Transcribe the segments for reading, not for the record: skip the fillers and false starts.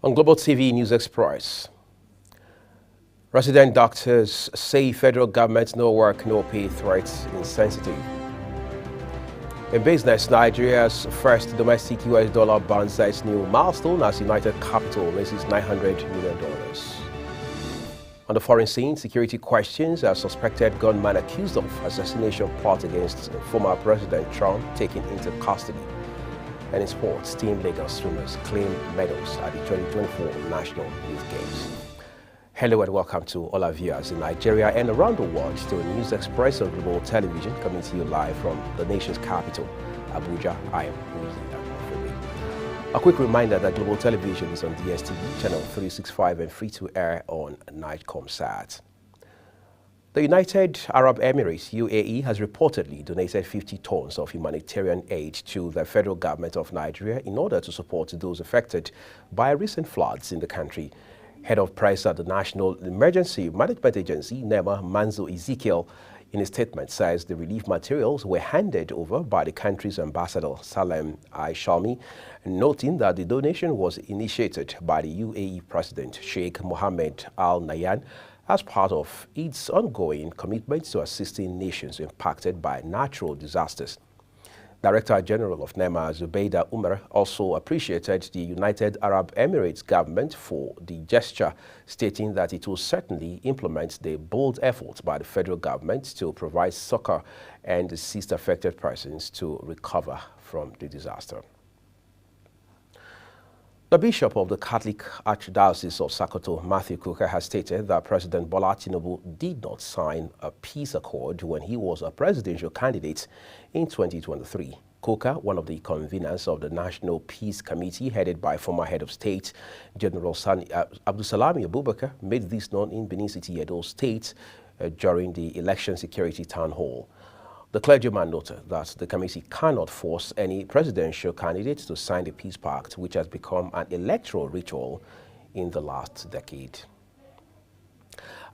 On Global TV News Express, resident doctors say federal government no work, no pay threats insensitive. In business, Nigeria's first domestic US dollar bond sets new milestone as United Capital raises $900 million. On the foreign scene, security questions a suspected gunman accused of assassination plot against former President Trump taken into custody. And in sports, Team Lagos swimmers claim medals at the 2024 National Youth Games. Hello and welcome to all our viewers in Nigeria and around the world to News Express on Global Television, coming to you live from the nation's capital, Abuja. I am Uzi. A quick reminder that Global Television is on DSTV, channel 365 and free to air on Nightcomsat. The United Arab Emirates, UAE, has reportedly donated 50 tons of humanitarian aid to the federal government of Nigeria in order to support those affected by recent floods in the country. Head of press at the National Emergency Management Agency, NEMA, Manzo Ezekiel, in a statement says the relief materials were handed over by the country's ambassador, Salem Al-Shalmi, noting that the donation was initiated by the UAE President, Sheikh Mohammed Al Nahyan, as part of its ongoing commitment to assisting nations impacted by natural disasters. Director General of NEMA, Zubeida Umar, also appreciated the United Arab Emirates government for the gesture, stating that it will certainly implement the bold effort by the federal government to provide succor and assist affected persons to recover from the disaster. The Bishop of the Catholic Archdiocese of Sokoto, Matthew Kukah, has stated that President Bola Tinubu did not sign a peace accord when he was a presidential candidate in 2023. Kukah, one of the conveners of the National Peace Committee headed by former head of state General Abdulsalami Abubakar, made this known in Benin City, Edo State, during the election security town hall. The clergyman noted that the committee cannot force any presidential candidate to sign the peace pact, which has become an electoral ritual in the last decade.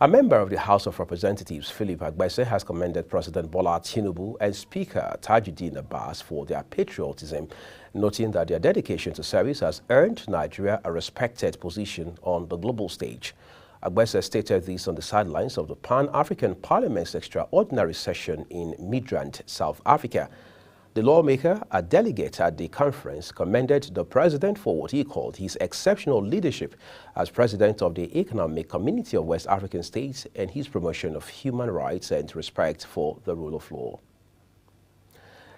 A member of the House of Representatives, Philip Agbese, has commended President Bola Tinubu and Speaker Tajuddin Abbas for their patriotism, noting that their dedication to service has earned Nigeria a respected position on the global stage. Agbese stated this on the sidelines of the Pan-African Parliament's extraordinary session in Midrand, South Africa. The lawmaker, a delegate at the conference, commended the president for what he called his exceptional leadership as president of the Economic Community of West African States and his promotion of human rights and respect for the rule of law.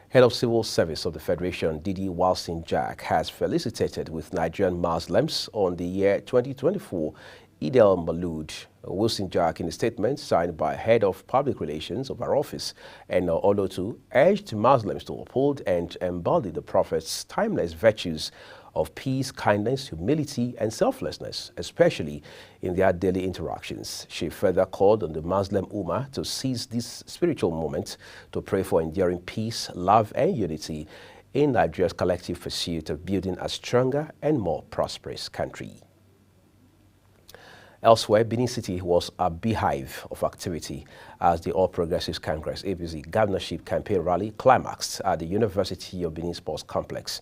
Head of Civil Service of the Federation, Didi Walsin Jack, has felicitated with Nigerian Muslims on the year 2024 Eid al-Maulud. Wilson Jack, in a statement signed by Head of Public Relations of our office, Eno Olotu, urged Muslims to uphold and embody the Prophet's timeless virtues of peace, kindness, humility, and selflessness, especially in their daily interactions. She further called on the Muslim Ummah to seize this spiritual moment to pray for enduring peace, love, and unity in Nigeria's collective pursuit of building a stronger and more prosperous country. Elsewhere, Benin City was a beehive of activity as the All Progressives Congress APC governorship campaign rally climaxed at the University of Benin Sports Complex.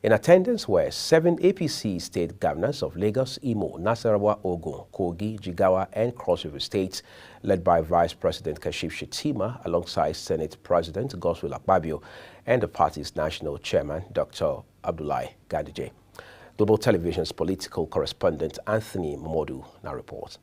In attendance were 7 APC state governors of Lagos, Imo, Nasarawa, Ogun, Kogi, Jigawa, and Cross River States, led by Vice President Kashif Shettima, alongside Senate President Godswill Akpabio and the party's national chairman, Dr. Abdullahi Ganduje. Global Television's political correspondent Anthony Momodu now reports.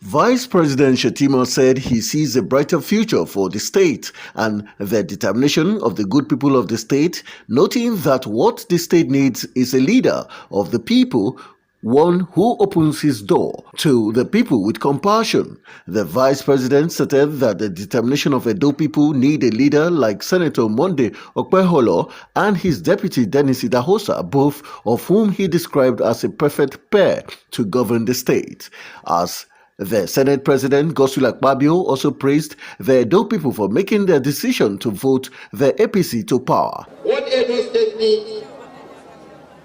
Vice President Shettima said he sees a brighter future for the state and the determination of the good people of the state, noting that what the state needs is a leader of the people, one who opens his door to the people with compassion. The vice president stated that the determination of Edo people need a leader like Senator Monday Okpeholo and his deputy Dennis Idahosa, both of whom he described as a perfect pair to govern the state. As the Senate President Godswill Akpabio also praised the Edo people for making their decision to vote the APC to power. What Edo State needs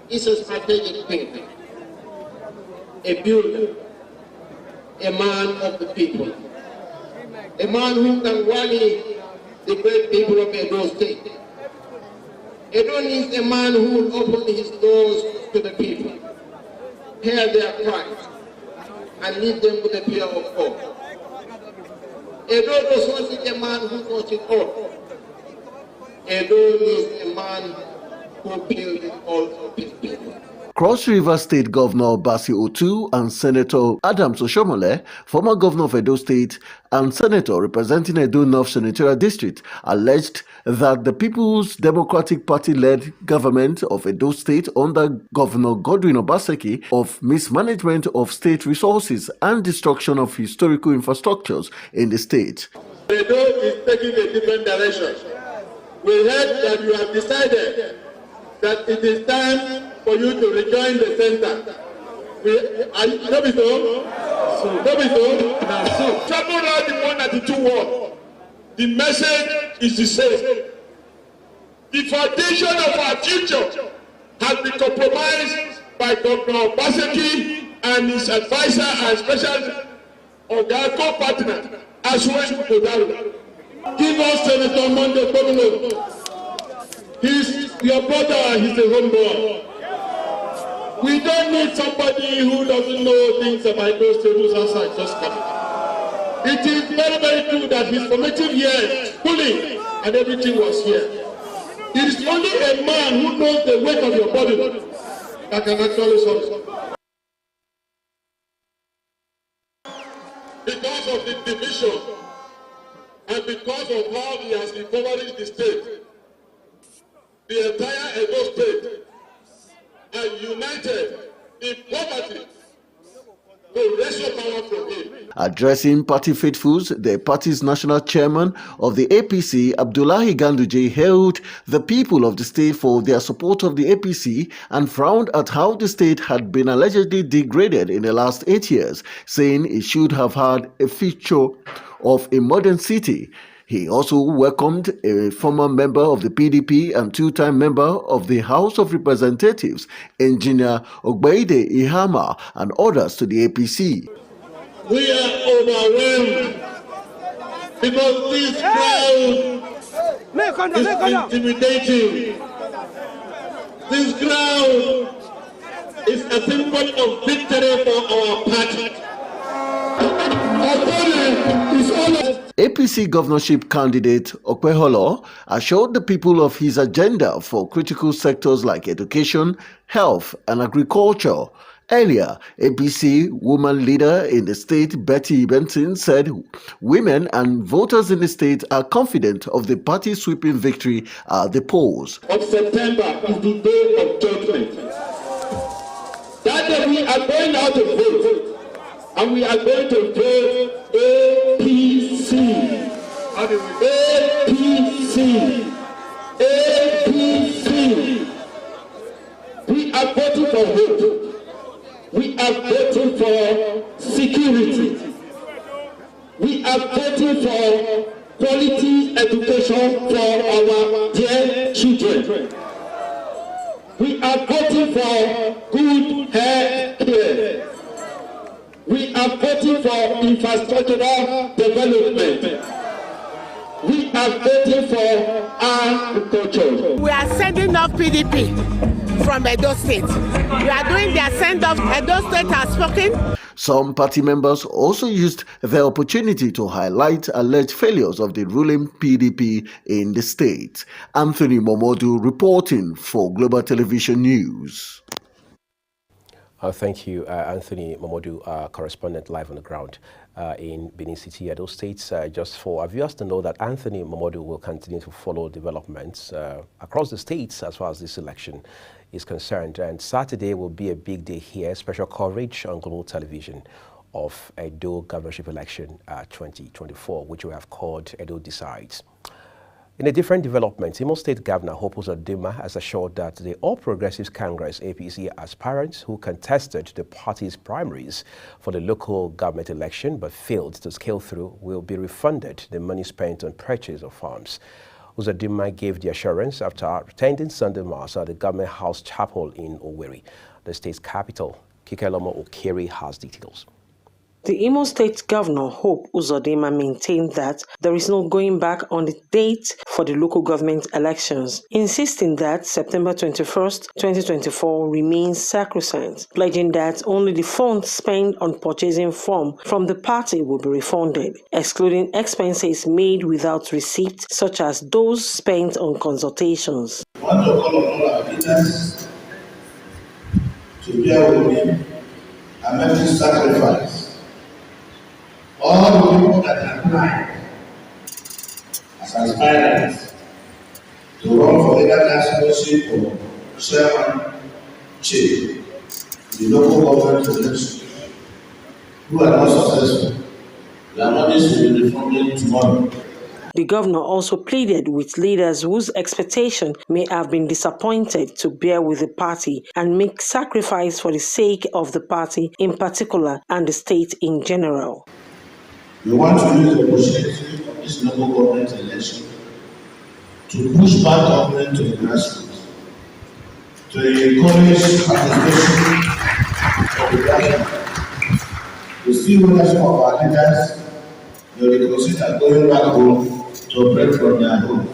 is a strategic thinker, a builder, a man of the people. a man who can rally the great people of Edo State. Edo needs a man who will open his doors to the people, hear their cries, and lead them with the fear of God. Edo does not need a man who knows it all. Edo needs a man who builds all of his people. Cross River State Governor Basi Otu and Senator Adams Oshomole, former governor of Edo State and senator representing Edo North Senatorial District, alleged that the People's Democratic Party-led government of Edo State under Governor Godwin Obaseki of mismanagement of state resources and destruction of historical infrastructures in the state. Edo is taking a different direction. We heard that you have decided that it is time for you to rejoin the center. Trouble around the 192 ward. The message is the same. The foundation of our future has been compromised by Governor Obaseki and his advisor and special co-partner, as well as Kodaro. Give us Senator Monday Domino. He's your brother, he's a homeboy. We don't need somebody who doesn't know things about those tables outside just coming. It is very, very true that his formative years, schooling and everything was here. It is only a man who knows the weight of your body that can actually solve it. Because of the division and because of how he has impoverished the state, the entire Edo State are united in poverty to wrestle power from him. Addressing party faithfuls, the party's national chairman of the APC, Abdullahi Ganduje, hailed the people of the state for their support of the APC and frowned at how the state had been allegedly degraded in the last 8 years, saying it should have had a feature of a modern city. He also welcomed a former member of the PDP and two-time member of the House of Representatives, Engineer Ogbeide Ihama, and others to the APC. We are overwhelmed because this crowd is intimidating. This crowd is a symbol of victory for our party. APC governorship candidate Okpeholo assured the people of his agenda for critical sectors like education, health, and agriculture. Earlier, APC woman leader in the state, Betty Benson, said women and voters in the state are confident of the party's sweeping victory at the polls. Of September is the day of judgment. That day we are going out to vote. And we are going to vote APC. APC. APC. We are voting for hope. We are voting for security. We are voting for quality education for our dear children. We are voting for good health care. We are voting for infrastructural development. We are voting for agriculture. We are sending off PDP from Edo State. We are doing their send-off. Edo State has spoken. Some party members also used the opportunity to highlight alleged failures of the ruling PDP in the state. Anthony Momodu reporting for Global Television News. Thank you, Anthony Momodu, correspondent live on the ground in Benin City, Edo State. Just for our viewers to know that Anthony Momodu will continue to follow developments across the states as far as this election is concerned. And Saturday will be a big day here, special coverage on Global Television of Edo governorship election 2024, which we have called Edo Decides. In a different development, Imo State Governor Hope Uzodimma has assured that the All Progressives Congress APC aspirants who contested the party's primaries for the local government election but failed to scale through will be refunded the money spent on purchase of farms. Uzodimma gave the assurance after attending Sunday Mass at the Government House Chapel in Owerri, the state's capital. Kikelomo Okere has details. The Imo State Governor, Hope Uzodinma, maintained that there is no going back on the date for the local government elections, insisting that September 21st, 2024 remains sacrosanct, pledging that only the funds spent on purchasing form from the party will be refunded, excluding expenses made without receipt, such as those spent on consultations. I want to call on all our leaders to bear with me and make this sacrifice. All the people that apply as aspirants to run for either councillorship or chairmanship in the local government election who are not successful, their monies will be refunded tomorrow. The governor also pleaded with leaders whose expectation may have been disappointed to bear with the party and make sacrifice for the sake of the party in particular and the state in general. We want to use the opportunity of this local government election to push back government to the grassroots, to encourage participation of the grassroots, to see whether some of our leaders will consider going back home to operate from their homes.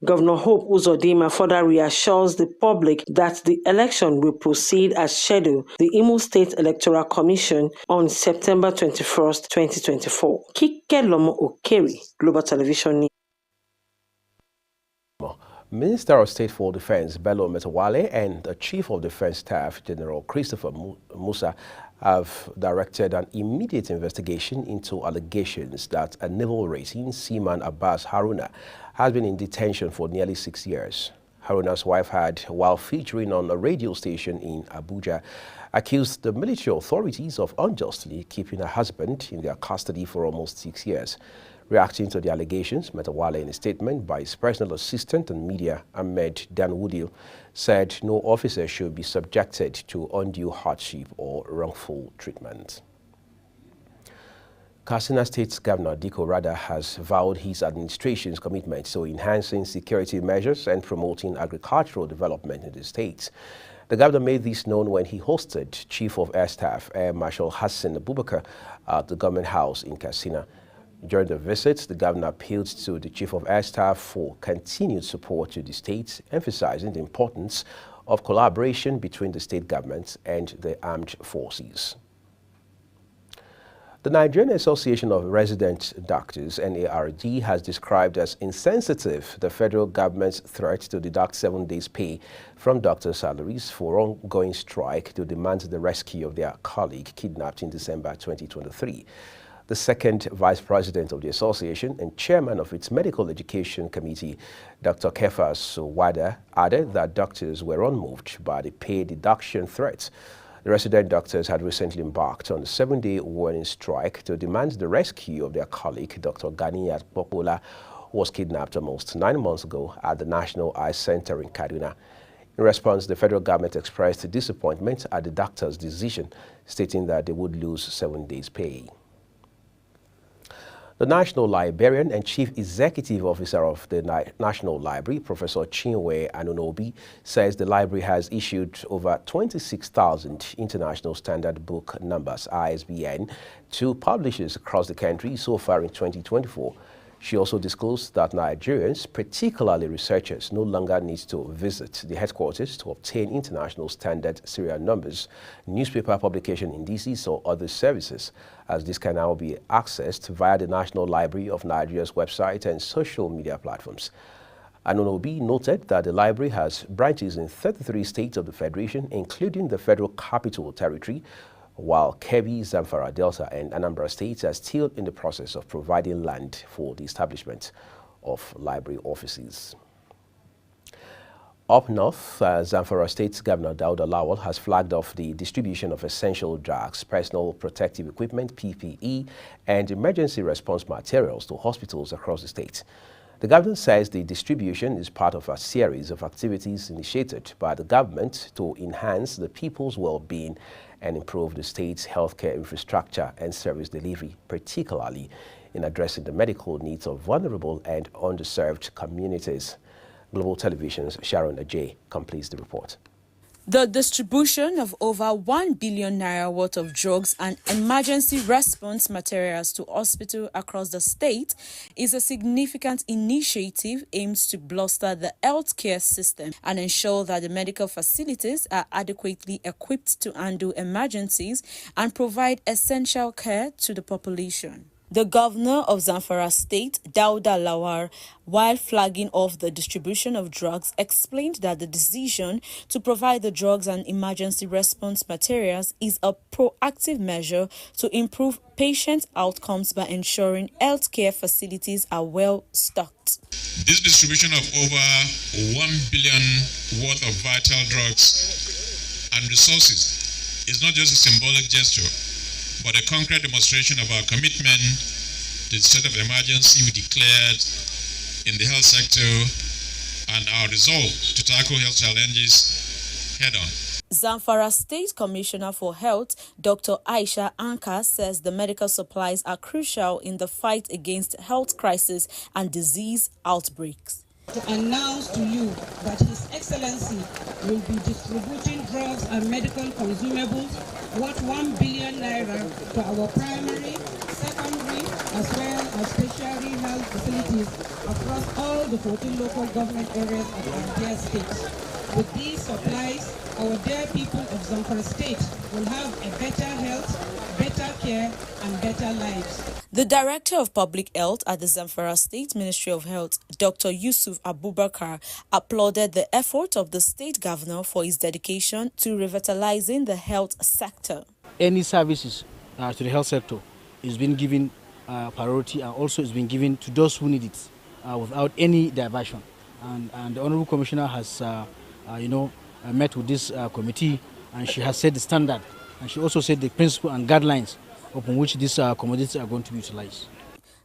Governor Hope Uzodinma further reassures the public that the election will proceed as scheduled, the Imo State Electoral Commission, on September 21st, 2024. Kike Lomo Okeri, Global Television News. Minister of State for Defense Bello Matawalle and the Chief of Defense Staff General Christopher Musa have directed an immediate investigation into allegations that a naval rating seaman Abbas Haruna has been in detention for nearly 6 years. Haruna's wife had, while featuring on a radio station in Abuja, accused the military authorities of unjustly keeping her husband in their custody for almost 6 years. Reacting to the allegations, Matawalle, in a statement by his personal assistant and media, Ahmed Danwoodil, said no officer should be subjected to undue hardship or wrongful treatment. Katsina State Governor Dikko Rada has vowed his administration's commitment to enhancing security measures and promoting agricultural development in the state. The governor made this known when he hosted Chief of Air Staff Air Marshal Hassan Abubakar at the government house in Katsina. During the visit, the governor appealed to the Chief of Air Staff for continued support to the state, emphasizing the importance of collaboration between the state governments and the armed forces. The Nigerian Association of Resident Doctors, NARD, has described as insensitive the federal government's threat to deduct 7 days' pay from doctors' salaries for ongoing strike to demand the rescue of their colleague kidnapped in December 2023. The second vice president of the association and chairman of its medical education committee, Dr. Kefas Wada, added that doctors were unmoved by the pay deduction threats. The resident doctors had recently embarked on a 7-day warning strike to demand the rescue of their colleague, Dr. Ganiyat Popola, who was kidnapped almost 9 months ago at the National Eye Center in Kaduna. In response, the federal government expressed disappointment at the doctors' decision, stating that they would lose 7 days' pay. The National Librarian and Chief Executive Officer of the National Library, Professor Chinwe Anunobi, says the library has issued over 26,000 International Standard Book Numbers, ISBN, to publishers across the country so far in 2024. She also disclosed that Nigerians, particularly researchers, no longer need to visit the headquarters to obtain international standard serial numbers, newspaper publication indices, or other services, as this can now be accessed via the National Library of Nigeria's website and social media platforms. Anunobi noted that the library has branches in 33 states of the Federation, including the Federal Capital Territory, while Kebbi, Zamfara, Delta, and Anambra states are still in the process of providing land for the establishment of library offices. Up north, Zamfara State Governor Dauda Lawal has flagged off the distribution of essential drugs, personal protective equipment, PPE, and emergency response materials to hospitals across the state. The governor says the distribution is part of a series of activities initiated by the government to enhance the people's well-being and improve the state's healthcare infrastructure and service delivery, particularly in addressing the medical needs of vulnerable and underserved communities. Global Television's Sharon Ajay completes the report. The distribution of over 1 billion naira worth of drugs and emergency response materials to hospitals across the state is a significant initiative aimed to bolster the healthcare system and ensure that the medical facilities are adequately equipped to handle emergencies and provide essential care to the population. The governor of Zamfara State, Dauda Lawal, while flagging off the distribution of drugs, explained that the decision to provide the drugs and emergency response materials is a proactive measure to improve patient outcomes by ensuring healthcare facilities are well stocked. This distribution of over 1 billion worth of vital drugs and resources is not just a symbolic gesture, but a concrete demonstration of our commitment to the state of emergency we declared in the health sector and our resolve to tackle health challenges head-on. Zamfara State Commissioner for Health, Dr. Aisha Anka, says the medical supplies are crucial in the fight against health crisis and disease outbreaks. To announce to you that His Excellency will be distributing drugs and medical consumables worth 1 billion naira to our primary, secondary, as well as tertiary health facilities across all the 14 local government areas of our dear state. With these supplies, our dear people of Zamfara State will have a better health, better care, and better lives. The Director of Public Health at the Zamfara State Ministry of Health, Dr. Yusuf Abubakar, applauded the effort of the state governor for his dedication to revitalizing the health sector. Any services to the health sector is being given priority, and also is being given to those who need it without any diversion. And the Honorable Commissioner has, met with this committee, and she has set the standard, and she also set the principle and guidelines upon which these commodities are going to be utilized.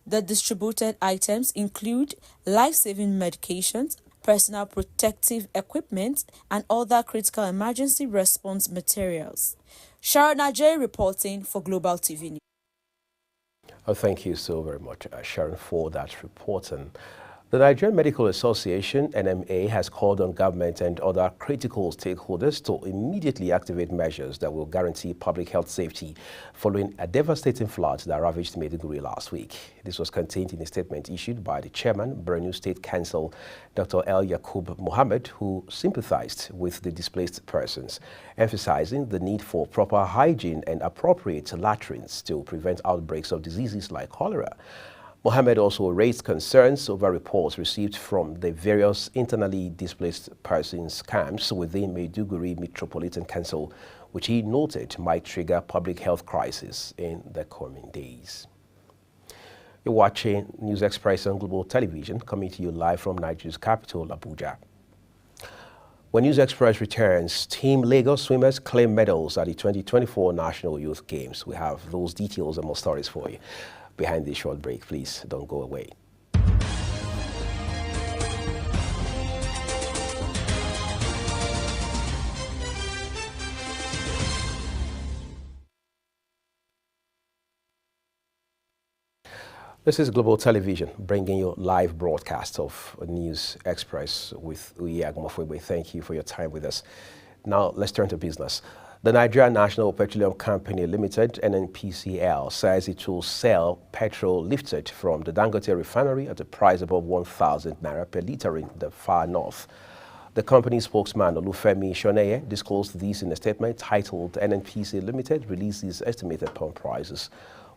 The distributed items include life-saving medications, personal protective equipment, and other critical emergency response materials. Sharon Ajay reporting for Global TV News. Oh, thank you so very much, Sharon, for that report. And the Nigerian Medical Association, NMA, has called on government and other critical stakeholders to immediately activate measures that will guarantee public health safety following a devastating flood that ravaged Maiduguri last week. This was contained in a statement issued by the chairman, Borno State Council, Dr. El Yakub Mohammed, who sympathized with the displaced persons, emphasizing the need for proper hygiene and appropriate latrines to prevent outbreaks of diseases like cholera. Mohammed also raised concerns over reports received from the various internally displaced persons camps within Maiduguri Metropolitan Council, which he noted might trigger public health crisis in the coming days. You're watching News Express on Global Television, coming to you live from Nigeria's capital, Abuja. When News Express returns, Team Lagos swimmers claim medals at the 2024 National Youth Games. We have those details and more stories for you. Behind this short break, please don't go away. This is Global Television, bringing you live broadcast of News Express with Uyi Agmofwebe. Thank you for your time with us. Now, let's turn to business. The Nigerian National Petroleum Company Limited, NNPCL, says it will sell petrol lifted from the Dangote refinery at a price above 1,000 naira per litre in the far north. The company's spokesman, Olufemi Shoneye, disclosed this in a statement titled NNPC Limited releases estimated pump prices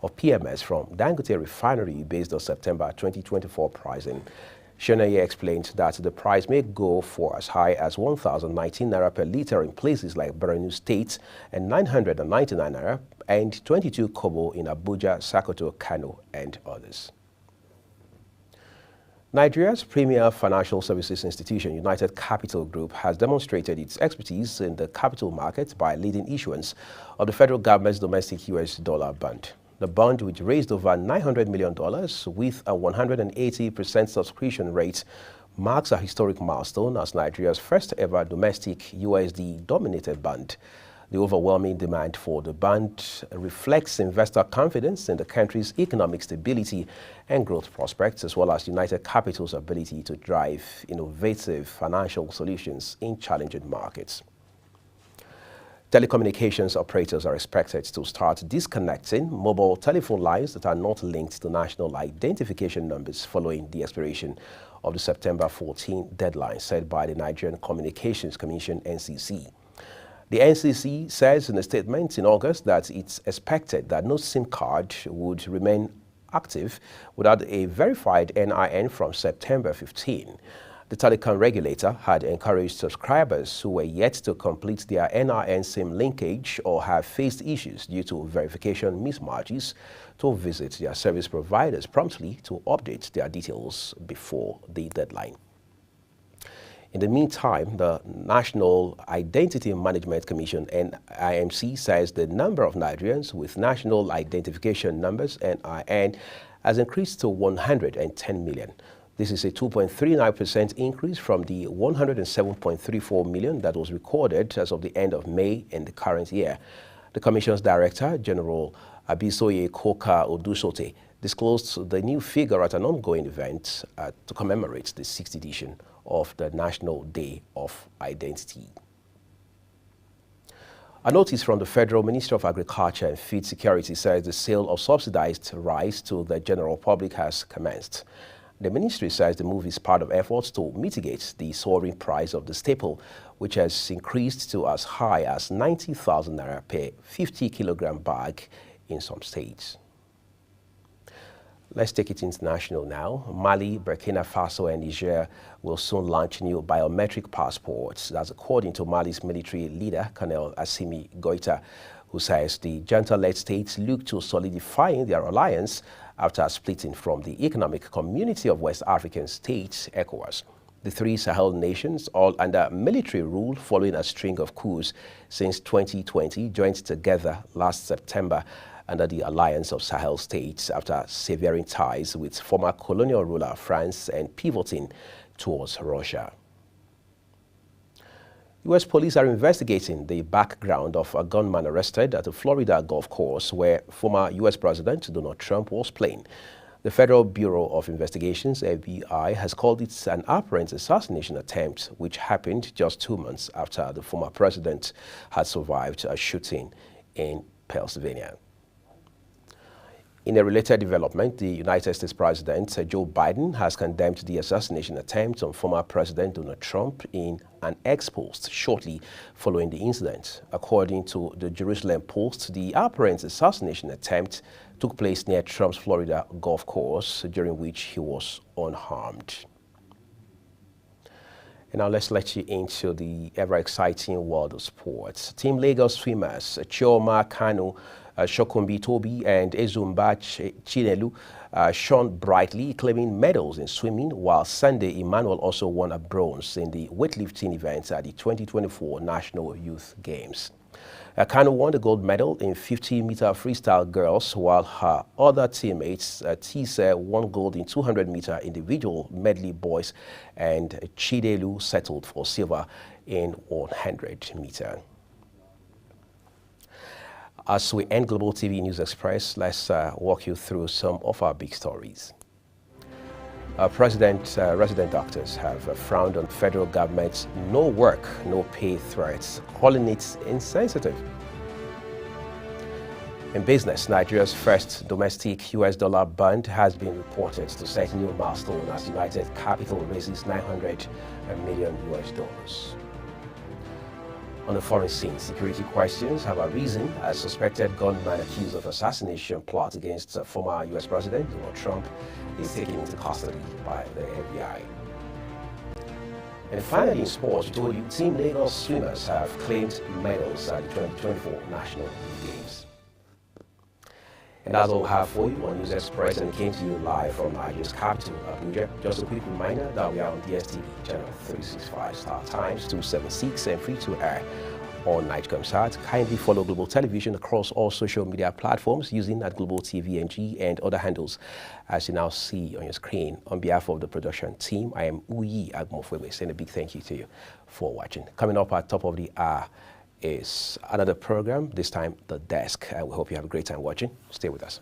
of PMS from Dangote refinery based on September 2024 pricing. Shoneye explained that the price may go for as high as 1,019 naira per litre in places like Borno State and 999 naira and 22 kobo in Abuja, Sokoto, Kano, and others. Nigeria's premier financial services institution, United Capital Group, has demonstrated its expertise in the capital market by leading issuance of the federal government's domestic US dollar bond. The bond, which raised over $900 million with a 180% subscription rate, marks a historic milestone as Nigeria's first ever domestic USD-dominated bond. The overwhelming demand for the bond reflects investor confidence in the country's economic stability and growth prospects, as well as United Capital's ability to drive innovative financial solutions in challenging markets. Telecommunications operators are expected to start disconnecting mobile telephone lines that are not linked to national identification numbers following the expiration of the September 14 deadline set by the Nigerian Communications Commission, NCC. The NCC says in a statement in August that it's expected that no SIM card would remain active without a verified NIN from September 15. The telecom regulator had encouraged subscribers who were yet to complete their NIN SIM linkage or have faced issues due to verification mismatches to visit their service providers promptly to update their details before the deadline. In the meantime, the National Identity Management Commission, NIMC, says the number of Nigerians with national identification numbers, NIN, has increased to 110 million. This is a 2.39% increase from the 107.34 million that was recorded as of the end of May in the current year. The Commission's Director, General Abisoye Koka Odusote, disclosed the new figure at an ongoing event to commemorate the 6th edition of the National Day of Identity. A notice from the Federal Ministry of Agriculture and Food Security says the sale of subsidized rice to the general public has commenced. The ministry says the move is part of efforts to mitigate the soaring price of the staple, which has increased to as high as 90,000 naira per 50-kilogram bag in some states. Let's take it international now. Mali, Burkina Faso, and Niger will soon launch new biometric passports. That's according to Mali's military leader, Colonel Assimi Goita, who says the junta-led states look to solidifying their alliance after splitting from the Economic Community of West African States, ECOWAS. The three Sahel nations, all under military rule following a string of coups since 2020, joined together last September under the Alliance of Sahel States after severing ties with former colonial ruler France and pivoting towards Russia. U.S. police are investigating the background of a gunman arrested at a Florida golf course where former U.S. President Donald Trump was playing. The Federal Bureau of Investigations, FBI, has called it an apparent assassination attempt, which happened just 2 months after the former president had survived a shooting in Pennsylvania. In a related development, the United States President Joe Biden has condemned the assassination attempt on former President Donald Trump in an ex-post shortly following the incident. According to the Jerusalem Post, the apparent assassination attempt took place near Trump's Florida golf course, during which he was unharmed. And now let's let you into the ever-exciting world of sports. Team Lagos swimmers Chioma Kanu, Shokumbi Tobi and Ezumba Chinelu shone brightly, claiming medals in swimming, while Sunday Emmanuel also won a bronze in the weightlifting event at the 2024 National Youth Games. Kanu won the gold medal in 50-meter freestyle girls, while her other teammates, Tise, won gold in 200-meter individual medley boys, and Chidelu settled for silver in 100-meter. As we end Global TV News Express, let's walk you through some of our big stories. Resident doctors have frowned on federal government's no work, no pay threats, calling it insensitive. In business, Nigeria's first domestic US dollar bond has been reported to set new milestone as United Capital raises $900 million. On the foreign scene, security questions have arisen as suspected gunman accused of assassination plot against former U.S. President Donald Trump is taken into custody by the FBI. And finally, in sports, we told you Team Lagos swimmers have claimed medals at the 2024 National Youth Games. And that's all we have for you on News Express, and it came to you live from Nigeria's capital, Abuja. Just a quick reminder that we are on DSTV channel 365 Star Times 276 and free to air on Nigecomsat. Kindly follow Global Television across all social media platforms using @Global TVNG and other handles as you now see on your screen. On behalf of the production team, I am Uyi Agmofwewe, saying a big thank you to you for watching. Coming up at top of the hour is another program, this time The Desk. We hope you have a great time watching. Stay with us.